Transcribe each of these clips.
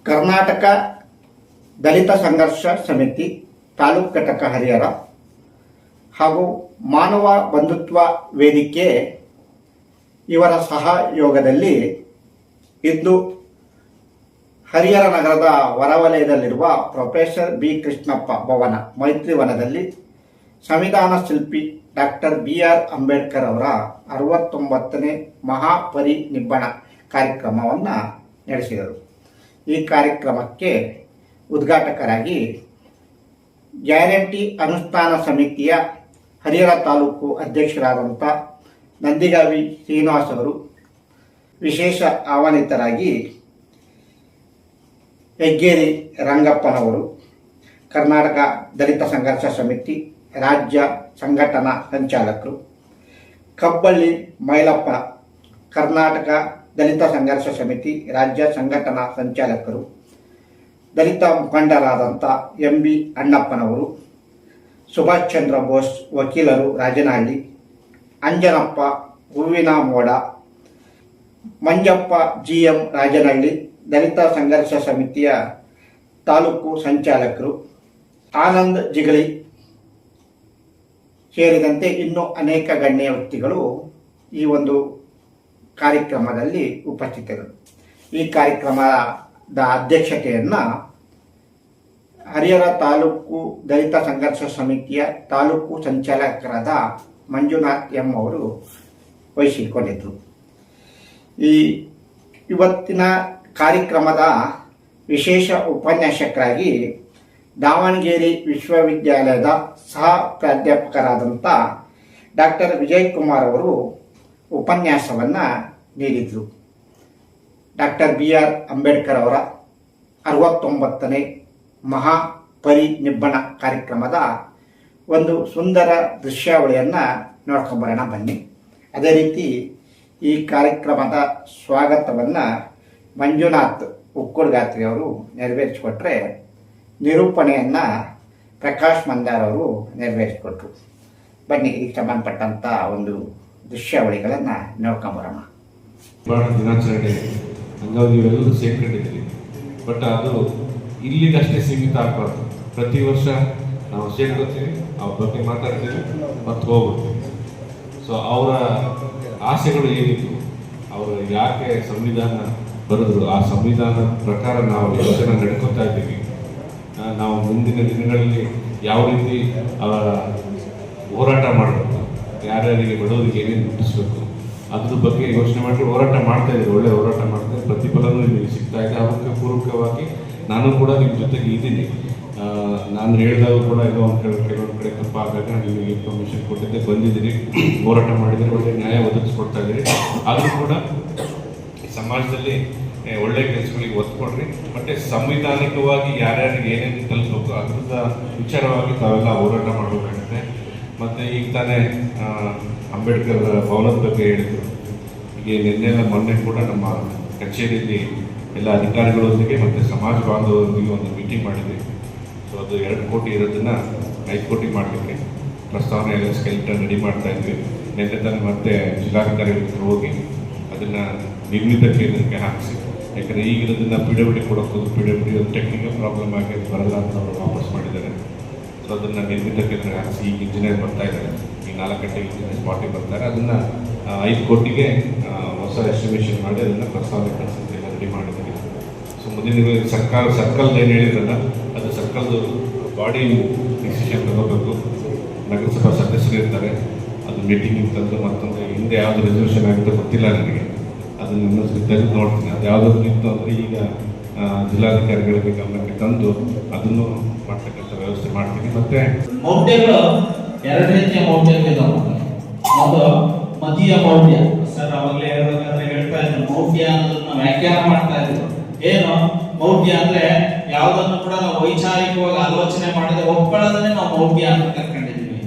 ಕರ್ನಾಟಕ ದಲಿತ ಸಂಘರ್ಷ ಸಮಿತಿ ತಾಲೂಕು ಘಟಕ ಹರಿಹರ ಹಾಗೂ ಮಾನವ ಬಂಧುತ್ವ ವೇದಿಕೆ ಇವರ ಸಹಯೋಗದಲ್ಲಿ ಇಂದು ಹರಿಹರ ನಗರದ ಹೊರವಲಯದಲ್ಲಿರುವ ಪ್ರೊಫೆಸರ್ ಬಿ ಕೃಷ್ಣಪ್ಪ ಭವನ ಮೈತ್ರಿವನದಲ್ಲಿ ಸಂವಿಧಾನ ಶಿಲ್ಪಿ ಡಾಕ್ಟರ್ BR ಅಂಬೇಡ್ಕರ್ ಅವರ 69ನೇ ಮಹಾಪರಿನಿಬ್ಬಣ ಕಾರ್ಯಕ್ರಮವನ್ನು ನಡೆಸಿದರು. ಈ ಕಾರ್ಯಕ್ರಮಕ್ಕೆ ಉದ್ಘಾಟಕರಾಗಿ ಗ್ಯಾರಂಟಿ ಅನುಷ್ಠಾನ ಸಮಿತಿಯ ಹರಿಹರ ತಾಲೂಕು ಅಧ್ಯಕ್ಷರಾದಂಥ ನಂದಿಗಾವಿ ಶ್ರೀನಿವಾಸ್ ಅವರು, ವಿಶೇಷ ಆಹ್ವಾನಿತರಾಗಿ ಹೆಗ್ಗೇರಿ ರಂಗಪ್ಪನವರು, ಕರ್ನಾಟಕ ದಲಿತ ಸಂಘರ್ಷ ಸಮಿತಿ ರಾಜ್ಯ ಸಂಘಟನಾ ಸಂಚಾಲಕರು, ಕಬ್ಬಳ್ಳಿ ಮೈಲಪ್ಪ, ಕರ್ನಾಟಕ ದಲಿತ ಸಂಘರ್ಷ ಸಮಿತಿ ರಾಜ್ಯ ಸಂಘಟನಾ ಸಂಚಾಲಕರು, ದಲಿತ ಮುಖಂಡರಾದಂಥ MB ಅಣ್ಣಪ್ಪನವರು, ಸುಭಾಷ್ ಚಂದ್ರ ಬೋಸ್ ವಕೀಲರು ರಾಜನಹಳ್ಳಿ, ಅಂಜನಪ್ಪ ಹೂವಿನ ಮೋಡ, ಮಂಜಪ್ಪ GM ರಾಜನಹಳ್ಳಿ ದಲಿತ ಸಂಘರ್ಷ ಸಮಿತಿಯ ತಾಲೂಕು ಸಂಚಾಲಕರು, ಆನಂದ್ ಜಿಗಳಿ ಸೇರಿದಂತೆ ಇನ್ನೂ ಅನೇಕ ಗಣ್ಯ ವ್ಯಕ್ತಿಗಳು ಈ ಒಂದು ಕಾರ್ಯಕ್ರಮದಲ್ಲಿ ಉಪಸ್ಥಿತರು. ಈ ಕಾರ್ಯಕ್ರಮದ ಅಧ್ಯಕ್ಷತೆಯನ್ನು ಹರಿಹರ ತಾಲೂಕು ದಲಿತ ಸಂಘರ್ಷ ಸಮಿತಿಯ ತಾಲೂಕು ಸಂಚಾಲಕರಾದ ಮಂಜುನಾಥ್ M ಅವರು ವಹಿಸಿಕೊಂಡಿದ್ದರು. ಇವತ್ತಿನ ಕಾರ್ಯಕ್ರಮದ ವಿಶೇಷ ಉಪನ್ಯಾಸಕರಾಗಿ ದಾವಣಗೆರೆ ವಿಶ್ವವಿದ್ಯಾಲಯದ ಸಹ ಪ್ರಾಧ್ಯಾಪಕರಾದಂಥ ಡಾಕ್ಟರ್ ವಿಜಯಕುಮಾರ್ ಅವರು ಉಪನ್ಯಾಸವನ್ನು ನೀಡಿದರು. ಡಾಕ್ಟರ್ BR ಅಂಬೇಡ್ಕರ್ ಅವರ 69ನೇ ಮಹಾಪರಿನಿಬ್ಬಣ ಕಾರ್ಯಕ್ರಮದ ಒಂದು ಸುಂದರ ದೃಶ್ಯಾವಳಿಯನ್ನು ನೋಡ್ಕೊಂಬರೋಣ ಬನ್ನಿ. ಅದೇ ರೀತಿ ಈ ಕಾರ್ಯಕ್ರಮದ ಸ್ವಾಗತವನ್ನು ಮಂಜುನಾಥ್ ಉಕ್ಕುಡ್ಗಾತ್ರಿ ಅವರು ನೆರವೇರಿಸಿಕೊಟ್ರೆ, ನಿರೂಪಣೆಯನ್ನು ಪ್ರಕಾಶ್ ಮಂದಾರ್ ಅವರು ನೆರವೇರಿಸಿಕೊಟ್ರು. ಬನ್ನಿ, ಇದಕ್ಕೆ ಸಂಬಂಧಪಟ್ಟಂಥ ಒಂದು ದೃಶ್ಯಾವಳಿಗಳನ್ನು ನೋಡ್ಕೊಂಬರೋಣ. ದಿನಾಚರಣೆ ಹಂಗಾಗಿ ಇವೆಲ್ಲರೂ ಸೇರ್ಕೊಂಡಿದ್ದೀವಿ. ಬಟ್ ಅದು ಇಲ್ಲಿಗಷ್ಟೇ ಸೀಮಿತ ಆಗಬಾರ್ದು. ಪ್ರತಿ ವರ್ಷ ನಾವು ಸೇರ್ಕೊತೀವಿ, ಅವ್ರ ಬಗ್ಗೆ ಮಾತಾಡ್ತೀವಿ ಮತ್ತು ಹೋಗ್ಬಿಡ್ತೀವಿ. ಸೊ ಅವರ ಆಸೆಗಳು ಏನಿತ್ತು, ಅವರು ಯಾಕೆ ಸಂವಿಧಾನ ಬರೆದ್ರು, ಆ ಸಂವಿಧಾನದ ಪ್ರಕಾರ ನಾವು ಎಷ್ಟು ಜನ ನಡ್ಕೊತಾ ಇದ್ದೀವಿ, ನಾವು ಮುಂದಿನ ದಿನಗಳಲ್ಲಿ ಯಾವ ರೀತಿ ಹೋರಾಟ ಮಾಡಬೇಕು, ಯಾರ್ಯಾರಿಗೆ ಬಡವರಿಗೆ ಏನೇನು ಮುಟ್ಟಿಸ್ಬೇಕು, ಅದ್ರ ಬಗ್ಗೆ ಯೋಚನೆ ಮಾಡಿ ಹೋರಾಟ ಮಾಡ್ತಾ ಇದ್ದೀವಿ. ಒಳ್ಳೆ ಹೋರಾಟ ಮಾಡ್ತಾರೆ, ಪ್ರತಿಫಲನೂ ನಿಮಗೆ ಸಿಗ್ತಾ ಇದೆ. ಅದಕ್ಕೆ ಪೂರ್ವಕವಾಗಿ ನಾನು ಕೂಡ ನಿಮ್ಮ ಜೊತೆಗೆ ಇದ್ದೀನಿ. ನಾನು ಹೇಳಿದಾಗ ಕೂಡ ಇದು ಕೆಲವೊಂದು ಕಡೆ ತಪ್ಪಾದಾಗ ನಿಮಗೆ ಇನ್ಫಾರ್ಮೇಷನ್ ಕೊಟ್ಟಿದ್ದೆ, ಬಂದಿದ್ದೀರಿ, ಹೋರಾಟ ಮಾಡಿದರೆ ಒಳ್ಳೆ ನ್ಯಾಯ ಒದಗಿಸ್ಕೊಡ್ತಾ ಇದ್ದೀರಿ. ಆದರೂ ಕೂಡ ಸಮಾಜದಲ್ಲಿ ಒಳ್ಳೆ ಕೆಲಸಗಳಿಗೆ ಒತ್ತು ಕೊಡ್ರಿ. ಮತ್ತು ಸಂವಿಧಾನಿಕವಾಗಿ ಯಾರ್ಯಾರಿಗೆ ಏನೇನು ತಲುಪಬೇಕು ಅದ್ರದ ವಿಚಾರವಾಗಿ ತಾವೆಲ್ಲ ಹೋರಾಟ ಮಾಡಬೇಕಾಗುತ್ತೆ. ಮತ್ತು ಈಗ ತಾನೇ ಅಂಬೇಡ್ಕರ್ ಭವನದ ಬಗ್ಗೆ ಹೇಳಿದರು. ಈಗ ನಿನ್ನೆಲ್ಲ ಮೊನ್ನೆ ಕೂಡ ನಮ್ಮ ಕಚೇರಿಯಲ್ಲಿ ಎಲ್ಲ ಅಧಿಕಾರಿಗಳೊಂದಿಗೆ ಮತ್ತು ಸಮಾಜ ಬಾಂಧವರೊಂದಿಗೆ ಒಂದು ಮೀಟಿಂಗ್ ಮಾಡಿದ್ವಿ. ಸೊ ಅದು 2 ಕೋಟಿ ಇರೋದನ್ನು 5 ಕೋಟಿ ಮಾಡಲಿಕ್ಕೆ ಪ್ರಸ್ತಾವನೆ ಎಲ್ಲ ಸ್ಕೆಲ್ಟನ್ ರೆಡಿ ಮಾಡ್ತಾ ಇದ್ವಿ. ನಿನ್ನೆ ತಾನೇ ಮತ್ತೆ ಜಿಲ್ಲಾಧಿಕಾರಿಗಳ ಹತ್ರ ಹೋಗಿ ಅದನ್ನು ನಿರ್ಮಿತ ಕೇಂದ್ರಕ್ಕೆ ಹಾಕಿಸಿ, ಯಾಕಂದರೆ ಈಗಿರೋದನ್ನು PWD ಕೊಡೋದು, PWD ಒಂದು ಟೆಕ್ನಿಕಲ್ ಪ್ರಾಬ್ಲಮ್ ಆಗಿ ಅದು ಬರಲ್ಲ ಅಂತ ಅವರು ವಾಪಸ್ ಮಾಡಿದ್ದಾರೆ. ಸೊ ಅದನ್ನು ನಿರ್ಮಿತ ಕೇಂದ್ರಕ್ಕೆ ಹಾಕಿಸಿ ಈಗ ಇಂಜಿನಿಯರ್ ಬರ್ತಾ ಇದ್ದಾರೆ. ಈಗ 4 ಗಂಟೆಗೆ ಇಂಜಿನಿಯರ್ ಸ್ಪಾಟಿಗೆ ಬರ್ತಾರೆ. ಅದನ್ನು 5 ಕೋಟಿಗೆ ಹೊಸ ಎಸ್ಟಿಮೇಷನ್ ಮಾಡಿ ಅದನ್ನು ಪ್ರಸ್ತಾವನೆ ಕಳಿಸೋದಕ್ಕೆ ರೆಡಿ ಮಾಡಿದ್ದೀವಿ. ಸೊ ಮುಂದಿನ ಸರ್ಕಲ್ ಏನು ಹೇಳಿದ್ರಲ್ಲ, ಅದು ಸರ್ಕಲ್ದು ಬಾಡಿ ಡಿಸಿಷನ್ ತಗೋಬೇಕು. ನಗರಸಭಾ ಸದಸ್ಯರು ಇರ್ತಾರೆ, ಅದು ಮೀಟಿಂಗಿಗೆ ತಂದು ಮತ್ತೊಂದು ಹಿಂದೆ ಯಾವುದು ರೆಸಲ್ಯೂಷನ್ ಆಗುತ್ತೆ ಗೊತ್ತಿಲ್ಲ ನನಗೆ, ಅದನ್ನು ಇನ್ನೊಂದು ತೆಗೆದು ನೋಡ್ತೀನಿ. ಅದು ಯಾವುದಾದ್ರು ಇತ್ತು ಅಂದರೆ ಈಗ ಜಿಲ್ಲಾಧಿಕಾರಿಗಳಿಗೆ ಗಮನಕ್ಕೆ ತಂದು ಅದನ್ನು ಮಾಡ್ತಕ್ಕಂಥ ವ್ಯವಸ್ಥೆ ಮಾಡ್ತೀನಿ. ಮತ್ತೆ ಮೌಢ್ಯಗಳು 2 ರೀತಿಯ ಮೌಢ್ಯಗಳಿದ್ದಾವೆ. ಒಂದು ಮತೀಯ ಮೌಢ್ಯ. ಸರ್ ಅವಾಗಲೇ ಹೇಳ್ತಾ ಇದ್ರು, ಮೌಢ್ಯ ಅನ್ನೋದನ್ನ ವ್ಯಾಖ್ಯಾನ ಮಾಡ್ತಾ ಇದ್ರು. ಏನು ಮೌಢ್ಯ ಅಂದ್ರೆ ಯಾವುದನ್ನು ಕೂಡ ನಾವು ವೈಚಾರಿಕವಾಗಿ ಆಲೋಚನೆ ಮಾಡದೆ ಒಪ್ಕೊಳ್ಳೋದನ್ನೇ ನಾವು ಮೌಢ್ಯ ಅಂತ ಕರ್ಕೊಂಡಿದ್ದೀವಿ.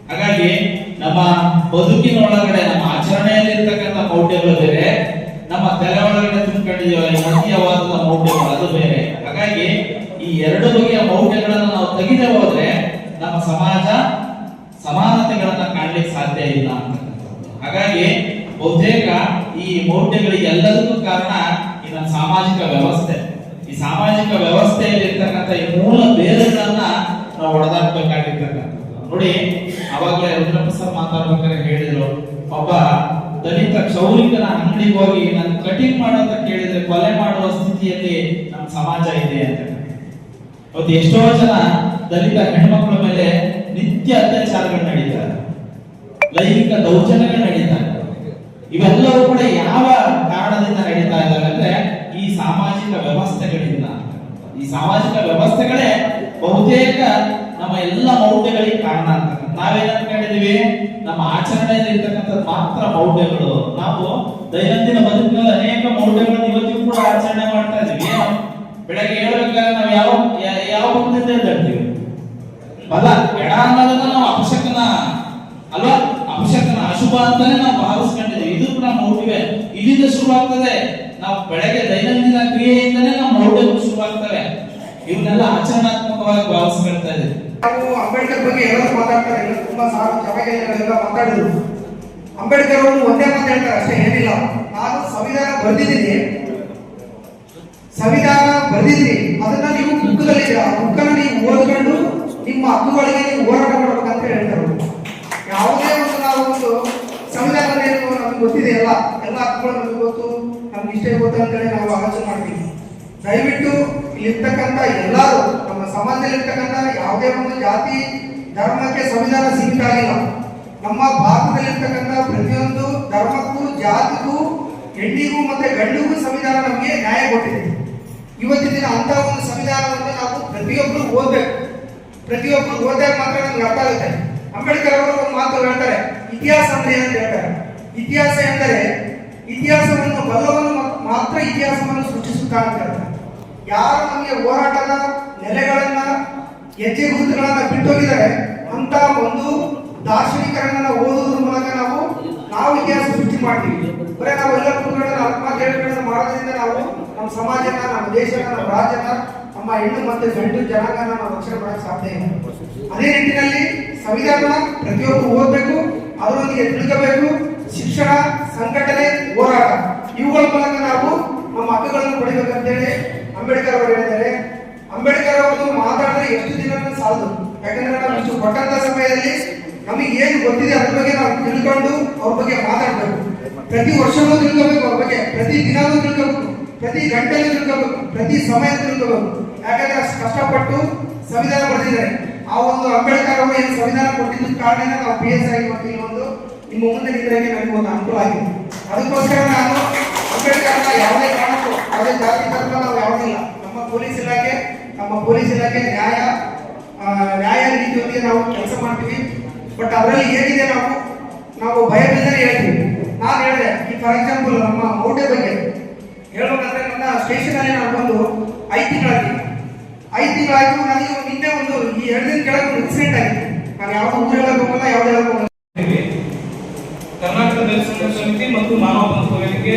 ಹಾಗಾಗಿ ನಮ್ಮ ಬದುಕಿನೊಳಗಡೆ ನಮ್ಮ ಆಚರಣೆಯಲ್ಲಿ ಇರ್ತಕ್ಕಂಥ ಮೌಢ್ಯಗಳು ಬೇರೆ, ನಮ್ಮ ತಲೆ ಒಳಗಡೆ ತುಂಬಿಕೊಂಡಿದ್ದೀವಲ್ಲ ಮತೀಯವಾದ ಮೌಢ್ಯಗಳು ಅದು ಬೇರೆ. ಹಾಗಾಗಿ ಈ 2 ಬಗೆಯ ಮೌಢ್ಯಗಳನ್ನು ನಾವು ತೆಗೆದೇ ಹೋದ್ರೆ ನಮ್ಮ ಸಮಾಜ ಸಮಾನತೆಗಳನ್ನ ಕಾಣಲಿಕ್ಕೆ ಸಾಧ್ಯ ಇಲ್ಲ ಅಂತಕ್ಕಂಥದ್ದು. ಹಾಗಾಗಿ ಬಹುತೇಕ ಈ ಮೌಢ್ಯಗಳಿಗೆ ಎಲ್ಲದಕ್ಕೂ ಕಾರಣ ಈ ನಮ್ಮ ಸಾಮಾಜಿಕ ವ್ಯವಸ್ಥೆ. ಈ ಸಾಮಾಜಿಕ ವ್ಯವಸ್ಥೆಯಲ್ಲಿ ಇರ್ತಕ್ಕಂಥ ಈ ಮೂಲ ಬೇರುಗಳನ್ನ ನಾವು ಹೊಡೆದಾಕ್ಬೇಕಾಗಿರ್ತಕ್ಕಂಥದ್ದು. ನೋಡಿ, ಅವಾಗಲೇ ರುದ್ರಪ್ಪ ಸರ್ ಮಾತಾಡ್ಬೇಕಾದ್ರೆ ಹೇಳಿದ್ರು, ಒಬ್ಬ ದಲಿತ ಕ್ಷೌರಿಕನ ಅಂಗಡಿಗೆ ಹೋಗಿ ನಾನು ಕಟಿಂಗ್ ಮಾಡೋದ ಕೇಳಿದ್ರೆ ಕೊಲೆ ಮಾಡುವ ಸ್ಥಿತಿಯಲ್ಲಿ ನಮ್ಮ ಸಮಾಜ ಇದೆ ಅಂತ. ಅವತ್ತು ಎಷ್ಟೋ ಜನ ದಲಿತ ಹೆಣ್ಮಕ್ಳ ಮೇಲೆ ನಿತ್ಯ ಅತ್ಯಾಚಾರಗಳು ನಡೀತಾರೆ, ಲೈಂಗಿಕ ದೌರ್ಜನ್ಯಗಳು ನಡೀತಾರೆ. ಇವೆಲ್ಲವೂ ಕೂಡ ಯಾವ ಕಾರಣದಿಂದ ನಡೀತಾ ಇದ್ದಾವೆ ಅಂದ್ರೆ ಈ ಸಾಮಾಜಿಕ ವ್ಯವಸ್ಥೆಗಳಿಂದ. ಈ ಸಾಮಾಜಿಕ ವ್ಯವಸ್ಥೆಗಳೇ ಬಹುತೇಕ ನಮ್ಮ ಎಲ್ಲ ಮೌಢ್ಯಗಳಿಗೆ ಕಾರಣ ಅಂತ. ನಾವೇನ್ ಅನ್ಕೊಂಡಿದೀವಿ, ನಮ್ಮ ಆಚರಣೆಯಲ್ಲಿ ಇರ್ತಕ್ಕಂಥದ್ದು ಮಾತ್ರ ಮೌಢ್ಯಗಳು. ನಾವು ದೈನಂದಿನ ಬದುಕಿನಲ್ಲಿ ಅನೇಕ ಮೌಢ್ಯಗಳನ್ನು ಇವತ್ತಿಗೂ ಕೂಡ ಆಚರಣೆ ಮಾಡ್ತಾ ಇದೀವಿ. ಬೆಳಗ್ಗೆ ಹೇಳ್ಬೇಕಾದ್ರೆ ನಾವು ಯಾವ ಪಕ್ಕದಿಂದ ಎದ್ದೇಳ್ತೀವಿ, ಬಲ ಎಡ ಅನ್ನೋದನ್ನ ನಾವು ಅಪಶಕನ ಅಲ್ವಾ, ಅಪಶಕನ ಅಶುಭ ಅಂತಾನೆ ನಾವು ಭಾವಿಸ್ಕೊಂಡಿದ್ದೀವಿ. ಇದು ಕೂಡ ಮೌಢ್ಯವೇ. ಇಲ್ಲಿಂದ ಶುರುವಾಗ್ತದೆ. ನಾವು ಬೆಳಗ್ಗೆ ದೈನಂದಿನ ಕ್ರಿಯೆಯಿಂದನೇ ನಾವು ಮೌಢ್ಯಗಳು ಶುರುವಾಗ್ತವೆ. ಇವನ್ನೆಲ್ಲ ಆಚರಣಾತ್ಮಕವಾಗಿ ಭಾವಿಸ್ಕೊಳ್ತಾ ಇದ್ದೀವಿ. ನಾವು ಅಂಬೇಡ್ಕರ್ ಬಗ್ಗೆ ಎಲ್ಲರೂ ಮಾತಾಡ್ತಾರೆ, ತುಂಬಾ ಸಭೆಗಳೆಲ್ಲ ಮಾತಾಡಿದ್ರು. ಅಂಬೇಡ್ಕರ್ ಅವರು ಒಂದೇ ಮಾತು ಹೇಳ್ತಾರೆ ಅಷ್ಟೇ, ಏನಿಲ್ಲ. ನಾನು ಸಂವಿಧಾನ ಬರೆದಿದ್ದೀನಿ, ಅದನ್ನ ನೀವು ಬುಕ್ದಲ್ಲಿ ಆ ಬುಕ್ಕನ್ನ ನೀವು ಓದ್ಕೊಂಡು ನಿಮ್ಮ ಹಕ್ಕುಗಳಿಗೆ ನೀವು ಹೋರಾಟ ಮಾಡ್ಬೇಕಂತ ಹೇಳ್ತಾರೆ. ಯಾವುದೇ ಒಂದು ನಾವು ಒಂದು ಸಂವಿಧಾನ ನಮ್ಗೆ ಗೊತ್ತಿದೆ, ಎಲ್ಲ ಹಕ್ಕುಗಳು ನಮ್ಗೆ ಗೊತ್ತು, ನಮ್ಗೆ ಇಷ್ಟೇ ಗೊತ್ತು ಅಂತೇಳಿ ನಾವು ಆಲೋಚನೆ ಮಾಡ್ತೀವಿ. ದಯವಿಟ್ಟು ಇಲ್ಲಿರ್ತಕ್ಕಂಥ ಎಲ್ಲರೂ ನಮ್ಮ ಸಮಾಜದಲ್ಲಿ ಇರ್ತಕ್ಕಂಥ ಯಾವುದೇ ಒಂದು ಜಾತಿ ಧರ್ಮಕ್ಕೆ ಸಂವಿಧಾನ ಸೀಮಿತ ಆಗಿಲ್ಲ. ನಮ್ಮ ಭಾರತದಲ್ಲಿರ್ತಕ್ಕಂಥ ಪ್ರತಿಯೊಂದು ಧರ್ಮಕ್ಕೂ ಜಾತಿಗೂ ಹೆಣ್ಣಿಗೂ ಮತ್ತೆ ಗಂಡಿಗೂ ಸಂವಿಧಾನ ನಮಗೆ ನ್ಯಾಯ ಕೊಟ್ಟಿದೆ. ಇವತ್ತಿನ ದಿನ ಅಂತ ಒಂದು ಸಂವಿಧಾನವನ್ನು ನಾವು ಪ್ರತಿಯೊಬ್ಬರು ಓದಬೇಕು. ಪ್ರತಿಯೊಬ್ಬರು ಓದಿದಾಗ ಮಾತ್ರ ನಮ್ಗೆ ಅರ್ಥ ಆಗುತ್ತೆ. ಅಂಬೇಡ್ಕರ್ ಅವರು ಒಂದು ಮಾತು ಹೇಳ್ತಾರೆ, ಇತಿಹಾಸ ಅಂದ್ರೆ ಅಂತ ಹೇಳ್ತಾರೆ. ಇತಿಹಾಸ ಎಂದರೆ ಇತಿಹಾಸವನ್ನು ಬಲ್ಲವನು ಮಾತ್ರ ಇತಿಹಾಸವನ್ನು ಸೃಷ್ಟಿಸುತ್ತಾ ಅಂತ ಹೇಳ್ತಾರೆ. ಯಾರು ನಮಗೆ ಹೋರಾಟದ ನೆಲೆಗಳನ್ನ ಹೆಜ್ಜೆ ಗುರುತುಗಳನ್ನ ಬಿಟ್ಟೋಗಿದ್ದಾರೆ ಅಂತ ಒಂದು ದಾರ್ಶನಿಕರನ್ನ ಓದುವುದ್ರ ಮೂಲಕ ನಾವು ಇತಿಹಾಸ ಸೃಷ್ಟಿ ಮಾಡ್ತೀವಿ. ಬರೀ ನಾವು ಎಲ್ಲ ಕುಟುಂಬಗಳನ್ನ ಆತ್ಮಹತ್ಯೆಗಳನ್ನ ಮಾಡೋದ್ರಿಂದ ನಾವು ನಮ್ಮ ಸಮಾಜನ, ನಮ್ಮ ದೇಶನ, ನಮ್ಮ ರಾಜ್ಯನ, ನಮ್ಮ ಹೆಣ್ಣು ಮತ್ತು ಗಂಡು ಜನಾಂಗನ ನಾವು ರಕ್ಷಣೆ ಮಾಡಕ್ಕೆ ಸಾಧ್ಯ ಇಲ್ಲ. ಅದೇ ನಿಟ್ಟಿನಲ್ಲಿ ಸಂವಿಧಾನ ಪ್ರತಿಯೊಬ್ಬರು ಓದಬೇಕು, ಅದರೊಂದಿಗೆ ತಿಳ್ಕೋಬೇಕು. ಶಿಕ್ಷಣ, ಸಂಘಟನೆ, ಹೋರಾಟ ಇವುಗಳ ಮೂಲಕ ನಾವು ನಮ್ಮ ಹಕ್ಕುಗಳನ್ನು ಪಡಿಬೇಕಂತೇಳಿ ಅಂಬೇಡ್ಕರ್ ಅವರು ಹೇಳಿದ್ದಾರೆ. ಅಂಬೇಡ್ಕರ್ ಅವರು ಮಾತಾಡಿದ್ರೆ ಎಷ್ಟು ದಿನ ಸಾಲದು. ಯಾಕಂದ್ರೆ ನಾವು ಇಷ್ಟು ಕೊಟ್ಟಂತ ಸಮಯದಲ್ಲಿ ನಮಗೆ ಏನು ಗೊತ್ತಿದೆ ಅದ್ರ ಬಗ್ಗೆ ನಾವು ತಿಳ್ಕೊಂಡು ಅವ್ರ ಬಗ್ಗೆ ಮಾತಾಡ್ಬೇಕು. ಪ್ರತಿ ವರ್ಷವೂ ತಿಳ್ಕೋಬೇಕು ಅವ್ರ ಬಗ್ಗೆ, ಪ್ರತಿ ದಿನವೂ ತಿಳ್ಕೋಬೇಕು, ಪ್ರತಿ ಗಂಟೆನೂ ತಿಳ್ಕೋಬೇಕು, ಪ್ರತಿ ಸಮಯ ತಿಳ್ಕೋಬೇಕು. ಯಾಕಂದ್ರೆ ಅಷ್ಟು ಕಷ್ಟಪಟ್ಟು ಸಂವಿಧಾನ ಬರೆದಿದ್ದಾರೆ. ಆ ಒಂದು ಅಂಬೇಡ್ಕರ್ ಅವರು ಏನು ಸಂವಿಧಾನ ಕೊಟ್ಟಿದ್ದ ಕಾರಣ ನಾವು PS ಆಗಿ ಬರ್ತೀವಿ. ಒಂದು ನಿಮ್ಮ ಮುಂದೆ ನಿಂತರೆ ನನಗೆ ಒಂದು ಅನುಕೂಲ ಆಗಿದೆ. ಅದಕ್ಕೋಸ್ಕರ ನಾನು ಅಂಬೇಡ್ಕರ್ನ ಯಾವುದೇ ಕಾರಣಕ್ಕೂ ಯಾವುದೇ ಜಾತಿ ಧರ್ಮ ನಾವು ಯಾವುದಿಲ್ಲ. ನಮ್ಮ ಪೊಲೀಸ್ ಇಲಾಖೆ ನ್ಯಾಯ ರೀತಿಯೊಂದಿಗೆ ನಾವು ಕೆಲಸ ಮಾಡ್ತೀವಿ. ಬಟ್ ಅದರಲ್ಲಿ ಏನಿದೆ ನಾವು ಭಯವಿಲ್ಲದೆ ಹೇಳ್ತೀವಿ. ನಾನು ಹೇಳಿದೆ, ಈ ಫಾರ್ ಎಕ್ಸಾಂಪಲ್ ನಮ್ಮ ಮೌಢ್ಯ ಬಗ್ಗೆ ಹೇಳ್ಬೇಕಂದ್ರೆ ನನ್ನ ಸ್ಟೇಷನ್ ಅಲ್ಲಿ ನಾನು ಬಂದು 5 ತಿಂಗಳಾಯ್ತು. ನನಗೆ ನಿನ್ನೆ ಒಂದು ಈ 2 ದಿನ ಕೆಳಗೆ ಒಂದು ಇನ್ಸಿಡೆಂಟ್ ಆಗಿತ್ತು. ನಾನು ಯಾವ್ದು ಊರು ಹೇಳೋಕ್ಕೋಗಲ್ಲ, ಯಾವ್ದು ಹೇಳೋಕ್ಕೋಗಲ್ಲ. ಕರ್ನಾಟಕ ದಲಿತ ಸಂಘರ್ಷ ಸಮಿತಿ ಮತ್ತು ಮಾನವ ಬಂಧು ವೇದಿಕೆ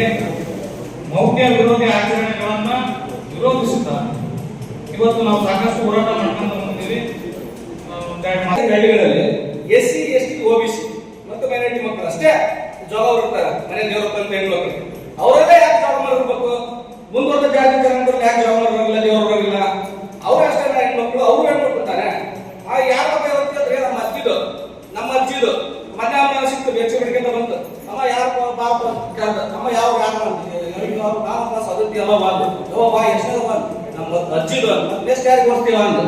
ಮೌಢ್ಯ ವಿರೋಧಿ ಆಚರಣೆಗಳನ್ನ ವಿರೋಧಿಸುತ್ತಾ ಇವತ್ತು ನಾವು ಸಾಕಷ್ಟು ಹೋರಾಟ ಮಾಡ್ಕೊಂಡು ಬಂದಿದ್ದೀವಿ. ಹಳ್ಳಿಗಳಲ್ಲಿ SC ST OBC ಮತ್ತು ಮೈನಾರಿಟಿ ಮಕ್ಕಳು ಅಷ್ಟೇ ಜಾಗ ಇರ್ತಾರೆ. ಮನೆ ದೇವರ ಬಂದ ಹೆಣ್ಮಕ್ಳು ಅವರಲ್ಲೇ ಯಾಕೆ ಜಾಗ ಮಾಡಿರ್ಬೇಕು? ಮುಂದುವರೆದ ಜಾತಿ ಜನಾಂಗದಲ್ಲಿ ಯಾಕೆ ಜಾಗ ಮಾಡಿರೋಲ್ಲ, ದೇವರು ಬರೋಲ್ಲ? ಅವ್ರು ಅಷ್ಟೇ ಹೆಣ್ಮಕ್ಳು, ಅವ್ರು ಹೇಳ್ಕೊಡ್ತಾರೆ. ಯಾರ ಬಗ್ಗೆ ಹೇಳ್ತಿದ್ರೆ ನಮ್ಮ ಅಜ್ಜಿದು ಮಧ್ಯಾಹ್ನ ಸಿಕ್ತು ಬೆಚ್ಚ ಬಿಡ್ಕೊಂಡ ಬಂತು. ಅಮ್ಮ ಯಾರು ಬಾಪ ಕೇಳ್ದ, ಅಮ್ಮ ಯಾವ ಸದೃತಿ ಅಲ್ಲ ಬಾಂದು ಯಾವ ಬಾ ಎಷ್ಟೇ ಬಂದು ನಮ್ಮ ಅಜ್ಜಿದು ನೆಕ್ಸ್ಟ್ ಯಾರಿಗೆ ಬರ್ತೀವ ಅಂದು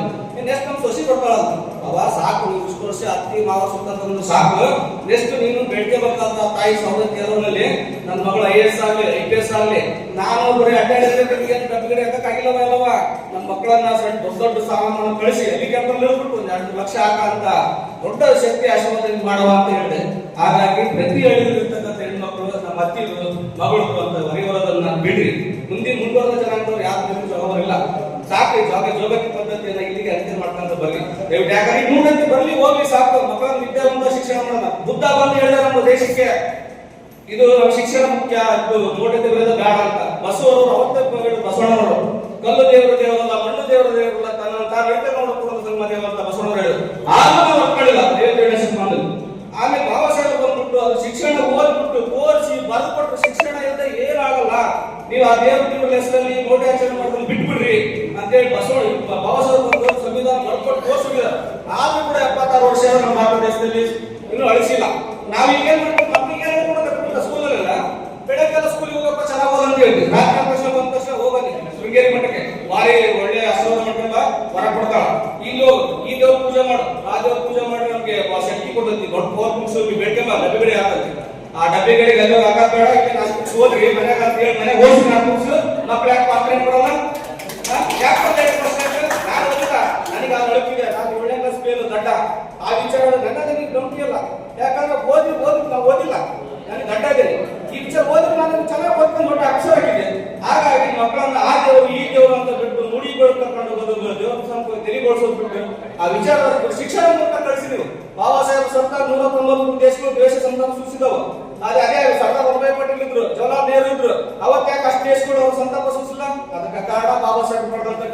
ನೆಕ್ಸ್ಟ್ ನಮ್ಮ ಸೊಸಿ ಬರ್ತಾಳಂತ. ಅವ ಸಾಕು, ಇಷ್ಟು ವರ್ಷ ಅತ್ತಿ ಮಾವ ಸುತ್ತ ಸಾಕು, ನೆಕ್ಸ್ಟ್ ನೀನು ಬೆಳಗ್ಗೆ ಬರ್ತಾರ ತಾಯಿ ಸೌದತ್ತಿ ಅಲ್ಲಲ್ಲಿ ನನ್ನ ಮಗಳು IAS ಆಗಲಿ IPS ಆಗಲಿ ನಾನು ಬರೀ ಅಡ್ಡಾಡಿದ್ರೆ ಡಬ್ಬಿಗಡೆ ಹಾಕಕ್ಕಾಗಿಲ್ಲವ ಅಲ್ಲವ. ನಮ್ಮ ಮಕ್ಕಳನ್ನ ದೊಡ್ಡ ಸಾಮಾನು ಕಳಿಸಿ ಹೆಲಿಕಾಪ್ಟರ್ ಇಳಿಸ್ಬಿಟ್ಟು 1-2 ಲಕ್ಷ ಹಾಕ ಅಂತ ದೊಡ್ಡ ಶಕ್ತಿ ಆಶೀರ್ವಾದ ಮಾಡುವ ಅಂತ ಹೇಳಿದೆ. ಹಾಗಾಗಿ ಪ್ರತಿ ಹಳ್ಳಿಲಿರ್ತಕ್ಕಂಥ ಹೆಣ್ಮಕ್ಳು ನಮ್ಮ ಅತ್ತಿ ಮಗಳು ಅಂತ ಹೊರಗೋದನ್ನ ಬಿಡ್ರಿ. ಮುಂದುವರೆದ ಜನಾಂಗದವ್ರು ಯಾರು ಜವಾಬ್ದಾರಿಲ್ಲ. ಸಾಕು, ಜೋಗತಿ ಪದ್ಧತಿಯನ್ನ ಇಲ್ಲಿಗೆ ಅಂತ್ಯ ಮಾಡ್ಕೊಂತ ಬರ್ಲಿ. ಯಾಕಂದ್ರೆ 3 ಗಂಟೆ ಬರ್ಲಿ, ಹೋಗ್ಲಿ, ಸಾಕು. ಮಕ್ಕಳನ್ನ ವಿದ್ಯಾವಂತ ಶಿಕ್ಷಣ ಮಾಡೋಣ. ಬುದ್ಧ ಬಂದು ಹೇಳಿದ ನಮ್ಮ ದೇಶಕ್ಕೆ ಇದು ನಮ್ಮ ಶಿಕ್ಷಣ ಮುಖ್ಯ, ಮೌಢ್ಯತೆ ವಿರೋಧ ಬೇಡ ಅಂತ. ಬಸವವರು ಅವತ್ತೇ ಬಸವಣ್ಣವರು ಕಲ್ಲು ದೇವರ ದೇವರಲ್ಲ, ಮಣ್ಣು ದೇವರ ದೇವರಲ್ಲ, ತಾನು ಹೇಳ್ತೇವೆ ನೋಡ್ಕೊಂಡು ಸಂಗಮ ದೇವರ ಬಸವಣ್ಣವರು ಹೇಳಿದ್ರು. ಆಮೇಲೆ ಒಪ್ಕೊಳ್ಳಿಲ್ಲ ಆಮೇಲೆ ಬಾಬಾ ಸಾಹೇಬ್ ಬಂದ್ಬಿಟ್ಟು ಅದು ಶಿಕ್ಷಣ ಓದ್ಬಿಟ್ಟು ಕೋರ್ಸಿ ಬರೆದ್ಬಿಟ್ಟು ಶಿಕ್ಷಣ ಇಲ್ಲದೆ ಏನಾಗಲ್ಲ, ನೀವು ಆ ದೇವ್ರ ಹೆಸರಲ್ಲಿ ಮೌಢ್ಯಾಚರಣೆ ಮಾಡ್ಕೊಂಡು ಬಿಟ್ಬಿಡ್ರಿ ಅಂತೇಳಿ ಬಾಬಾ ಸಾಹೇಬ್ ಒಂದು ಸಂವಿಧಾನ ಬರ್ಕೊಟ್ಟು ತೋರಿಸಿದ್ದಾರೆ. ಆದ್ರೂ ಕೂಡ 76 ವರ್ಷ ನಮ್ಮ ಭಾರತ ದೇಶದಲ್ಲಿ ಇನ್ನೂ ಅಳಿಸಿಲ್ಲ. ನಾವು ಈಗ ಏನ್ ಮಾಡ್ಬೇಕು, ಮಕ್ಕಳಿಗೆ ಏನ್ ಮಾಡ್ಬೇಕು, ಸ್ಕೂಲಲ್ಲ ಬೆಳಗ್ಗೆಲ್ಲ ಸ್ಕೂಲಿಗೆ ಹೋಗಪ್ಪ ಚೆನ್ನಾಗಿ ಹೋದ ಅಂತ ಹೇಳ್ತೀವಿ. ರಾತ್ರಿ ತಕ್ಷಣ ಬಂದ ತಕ್ಷಣ ಹೋಗಲಿ ಶೃಂಗೇರಿ ಮಠಕ್ಕೆ ಭಾರಿ ಒಳ್ಳೆ ಆಶೀರ್ವಾದ ಮಾಡ್ಕೊಂಡ ಹೊರ ಕೊಡ್ತಾಳ. ಇಲ್ಲಿ ಈ ದೇವ್ರ ಪೂಜೆ ಮಾಡು, ಆ ದೇವ್ರ ಪೂಜೆ ಮಾಡಿ ನಮ್ಗೆ ಶಕ್ತಿ ಕೊಡ್ತೈತಿ. ದೊಡ್ಡ ಫೋರ್ ಮುಗಿಸಿ ಬೇಡ್ಕೊಂಬ ಡಬ್ಬಿಗಡೆ ಹಾಕಂತಿ. ಆ ಡಬ್ಬಿಗಡೆಗೆ ಎಲ್ಲ ಹಾಕಕ್ ಬೇಡ, ಈಗ 4 ಬುಕ್ಸ್ ಹೋದ್ರಿ ಮನ್ಯಾಗ ಅಂತ ಹೇಳಿ ಮನೆಗೆ ಓದಿಸಿ 4 ಬುಕ್ಸ್ ಮಕ್ಳು ಯಾಕೆ ಪಾತ್ರ ಕೊಡಲ್ಲ? ಯಾಕೆ ನಾನು ಓದಿಲ್ಲ, ನನಗೆ ಅದು ಅಳುಕಿದೆ, ನಾನು 7ನೇ ಕ್ಲಾಸ್ ಫೇಲ್ ದಡ್ಡ. ಆ ವಿಚಾರ ನನಗೆ ನಂಬಿಕೆ ಇಲ್ಲ. ಯಾಕಂದ್ರೆ ನಾವು ಓದಿಲ್ಲ, ನನಗೆ ದಡ್ಡ ಇದ್ದೇನೆ. ಈ ವಿಚಾರ ಓದಿದ್ರೆ ನಾನು ಚೆನ್ನಾಗಿ ಓದ್ಕೊಂಡು ದೊಡ್ಡ ಅಕ್ಷರ ಆಗಿದೆ. ಹಾಗಾಗಿ ಮಕ್ಕಳನ್ನ ಆ ದೇವರು ಈ ದೇವರು ಅಂತ ಬಿಟ್ಟು ನುಡಿಗಳು ಕರ್ಕೊಂಡು ಹೋಗೋದು, ದೇವರ ತೆರಿಗೊಳಿಸೋದು ಬಿಟ್ಟು ಆ ವಿಚಾರ ಶಿಕ್ಷಣ ಮೂಲಕ ಕಳಿಸಿದೆವು. ಬಾಬಾ ಸಾಹೇಬ್ ಸರ್ಕಾರ 193 ದೇಶಗಳು ದೇಶ ಸಂತಾನ ಸೂಚಿಸಿದವು. ಅದೇ ಸರ್ದಾರ್ ವಲ್ಲಭಾಯಿ ಪಟೇಲ್ ಇದ್ರು, ಜವಾಹರ್ಲಾಲ್ ನೆಹರು ಇದ್ರು. ಅವತ್ತು ಯಾಕೆ ಅಷ್ಟು ದೇಶಗಳು ಅವ್ರ ಸಂತಾಪ ಸೂಚಿಸಿಲ್ಲ? ಅದಕ್ಕೆ ಕಾರಣ ಬಾಬಾ ಸಾಹೇಬ್ ಮಾಡಿದಂತ